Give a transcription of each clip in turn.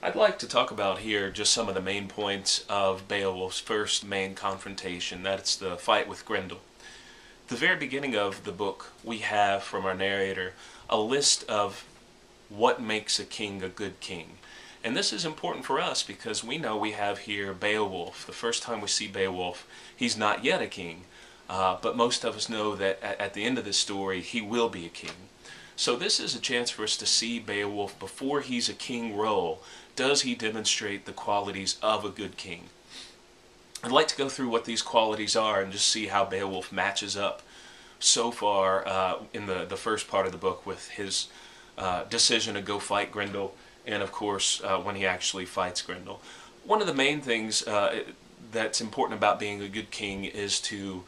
I'd like to talk about here just some of the main points of Beowulf's first main confrontation. That's the fight with Grendel. At the very beginning of the book, we have from our narrator a list of what makes a king a good king. And this is important for us because we know we have here Beowulf. The first time we see Beowulf, he's not yet a king, but most of us know that at the end of this story, he will be a king. So this is a chance for us to see Beowulf before he's a king role. Does he demonstrate the qualities of a good king? I'd like to go through what these qualities are and just see how Beowulf matches up so far in the first part of the book with his decision to go fight Grendel, and of course when he actually fights Grendel. One of the main things that's important about being a good king is to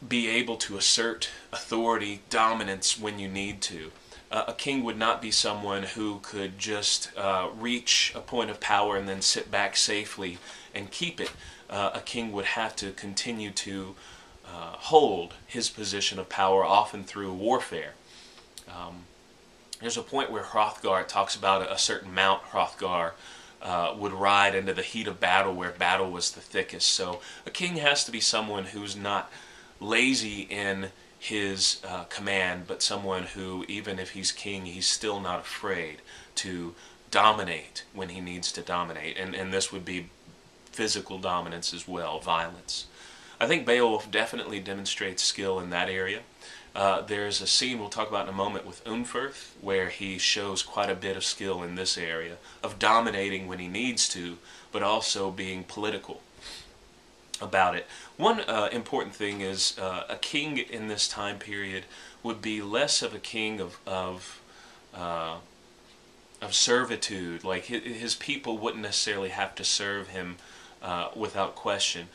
be able to assert authority, dominance when you need to. A king would not be someone who could just reach a point of power and then sit back safely and keep it. A king would have to continue to hold his position of power, often through warfare. There's a point where Hrothgar talks about a certain mount Hrothgar would ride into the heat of battle where battle was the thickest. So a king has to be someone who's not lazy in his command, but someone who, even if he's king, he's still not afraid to dominate when he needs to dominate. And this would be physical dominance as well, violence. I think Beowulf definitely demonstrates skill in that area. There's a scene we'll talk about in a moment with Unferth where he shows quite a bit of skill in this area of dominating when he needs to, but also being political about it. One important thing is a king in this time period would be less of a king of servitude. Like his people wouldn't necessarily have to serve him without question.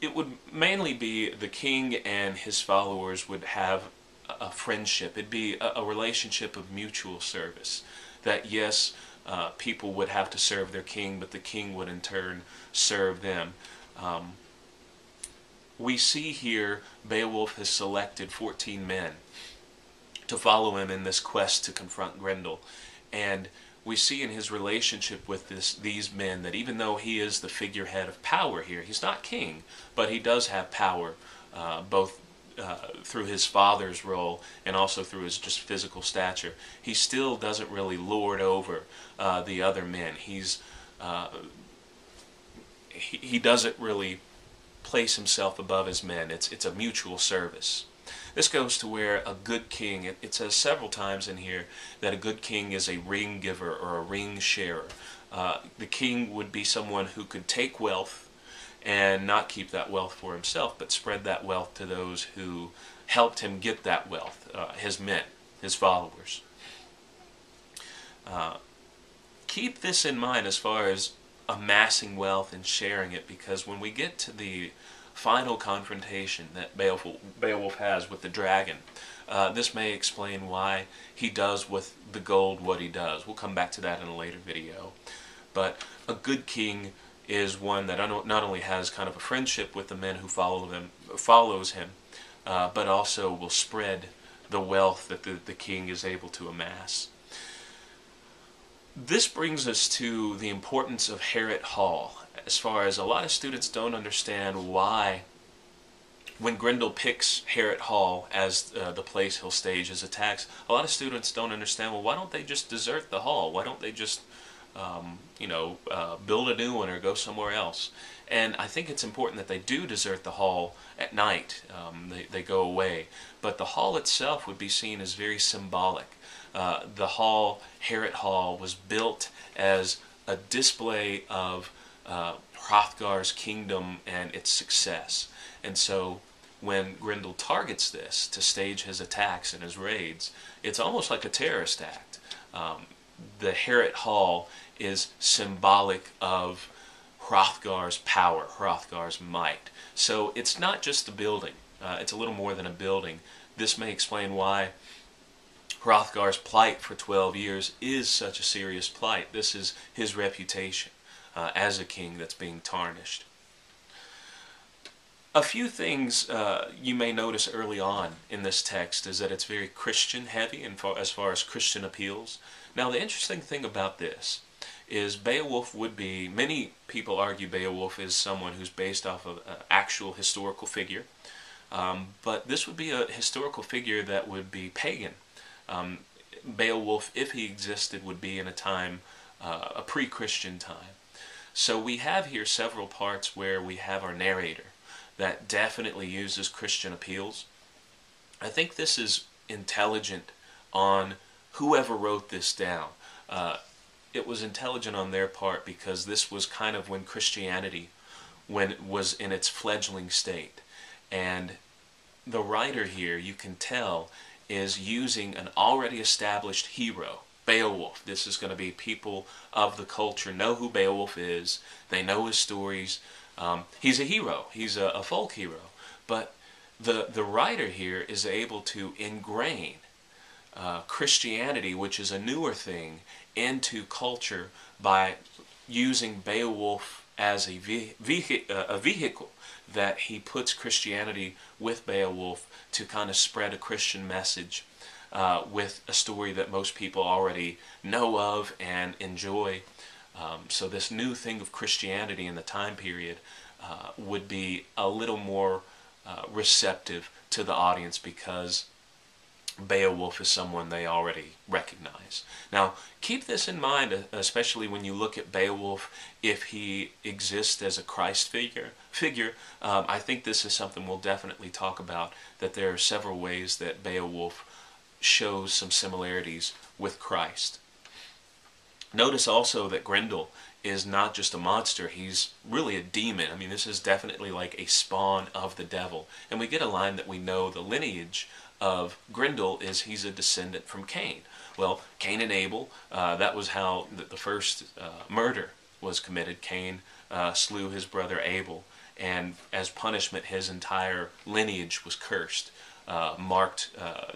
It would mainly be the king and his followers would have a friendship. It'd be a relationship of mutual service. That yes, people would have to serve their king, but the king would in turn serve them. We see here Beowulf has selected 14 men to follow him in this quest to confront Grendel. And we see in his relationship with these men that even though he is the figurehead of power here, he's not king, but he does have power, both through his father's role and also through his just physical stature. He still doesn't really lord over the other men. He doesn't really place himself above his men. It's a mutual service. This goes to where a good king, it says several times in here that a good king is a ring giver or a ring sharer. The king would be someone who could take wealth and not keep that wealth for himself, but spread that wealth to those who helped him get that wealth, his men, his followers. Keep this in mind as far as amassing wealth and sharing it, because when we get to the final confrontation that Beowulf has with the dragon, this may explain why he does with the gold what he does. We'll come back to that in a later video. But a good king is one that not only has kind of a friendship with the men who follows him, but also will spread the wealth that the king is able to amass. This brings us to the importance of Harrett Hall, as far as a lot of students don't understand why when Grendel picks Harrett Hall as the place he'll stage his attacks, a lot of students don't understand, well, why don't they just desert the hall? Why don't they just build a new one or go somewhere else? And I think it's important that they do desert the hall at night. They go away. But the hall itself would be seen as very symbolic. The hall, Harrett Hall, was built as a display of Hrothgar's kingdom and its success. And so when Grendel targets this to stage his attacks and his raids, it's almost like a terrorist act. The Harrett Hall is symbolic of Hrothgar's power, Hrothgar's might. So it's not just a building. It's a little more than a building. This may explain why Hrothgar's plight for 12 years is such a serious plight. This is his reputation as a king that's being tarnished. A few things you may notice early on in this text is that it's very Christian heavy as far as Christian appeals. Now the interesting thing about this is Beowulf would be, many people argue Beowulf is someone who's based off of an actual historical figure, but this would be a historical figure that would be pagan. Beowulf, if he existed, would be in a time, a pre-Christian time. So we have here several parts where we have our narrator that definitely uses Christian appeals. I think this is intelligent on whoever wrote this down. It was intelligent on their part because this was kind of when Christianity was in its fledgling state. And the writer here, you can tell, is using an already established hero, Beowulf. This is going to be people of the culture know who Beowulf is. They know his stories. He's a hero. He's a folk hero. But the writer here is able to ingrain Christianity, which is a newer thing, into culture by using Beowulf as a vehicle that he puts Christianity with Beowulf to kind of spread a Christian message with a story that most people already know of and enjoy. So this new thing of Christianity in the time period would be a little more receptive to the audience because Beowulf is someone they already recognize. Now, keep this in mind, especially when you look at Beowulf, if he exists as a Christ figure. I think this is something we'll definitely talk about, that there are several ways that Beowulf shows some similarities with Christ. Notice also that Grendel is not just a monster, he's really a demon. I mean, this is definitely like a spawn of the devil. And we get a line that we know the lineage of Grendel is he's a descendant from Cain. Well, Cain and Abel, that was how the first murder was committed. Cain slew his brother Abel, and as punishment his entire lineage was cursed, marked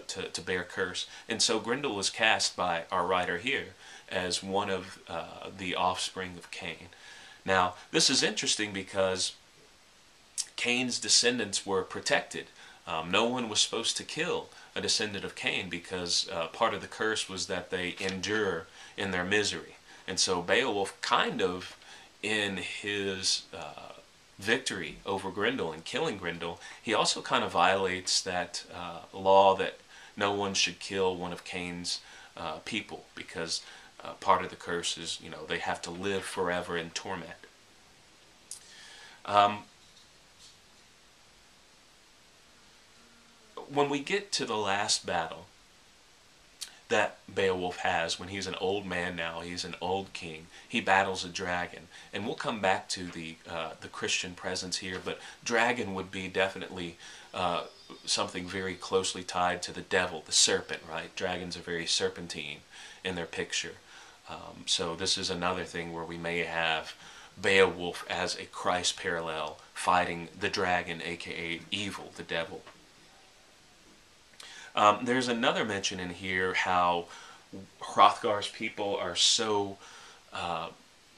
to bear curse. And so Grendel was cast by our writer here as one of the offspring of Cain. Now, this is interesting because Cain's descendants were protected. No one was supposed to kill a descendant of Cain because part of the curse was that they endure in their misery. And so Beowulf, kind of in his victory over Grendel and killing Grendel, he also kind of violates that law that no one should kill one of Cain's people, because part of the curse is, you know, they have to live forever in torment. When we get to the last battle that Beowulf has, when he's an old man now, he's an old king, he battles a dragon. And we'll come back to the Christian presence here, but dragon would be definitely something very closely tied to the devil, the serpent, right? Dragons are very serpentine in their picture. So this is another thing where we may have Beowulf as a Christ parallel fighting the dragon, aka evil, the devil. There's another mention in here how Hrothgar's people are so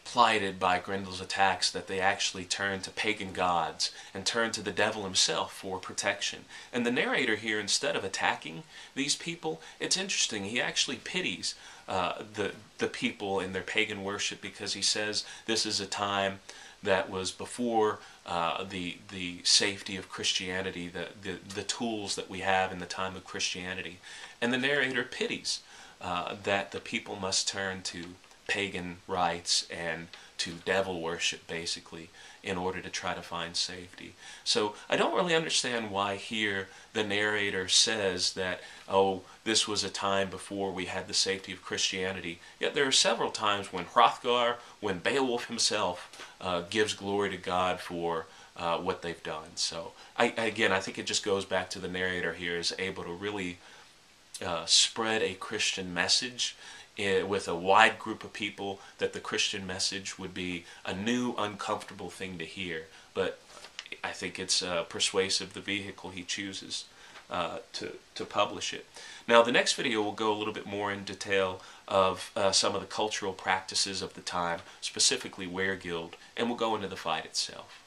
plighted by Grendel's attacks that they actually turn to pagan gods and turn to the devil himself for protection. And the narrator here, instead of attacking these people, it's interesting, he actually pities the people in their pagan worship, because he says this is a time that was before the safety of Christianity, the tools that we have in the time of Christianity. And the narrator pities that the people must turn to pagan rites and to devil worship, basically, in order to try to find safety. So I don't really understand why here the narrator says that, oh, this was a time before we had the safety of Christianity. Yet there are several times when Hrothgar, when Beowulf himself gives glory to God for what they've done. So again, I think it just goes back to the narrator here is able to really spread a Christian message with a wide group of people, that the Christian message would be a new, uncomfortable thing to hear. But I think it's persuasive, the vehicle he chooses to publish it. Now, the next video will go a little bit more in detail of some of the cultural practices of the time, specifically Weregild, and we'll go into the fight itself.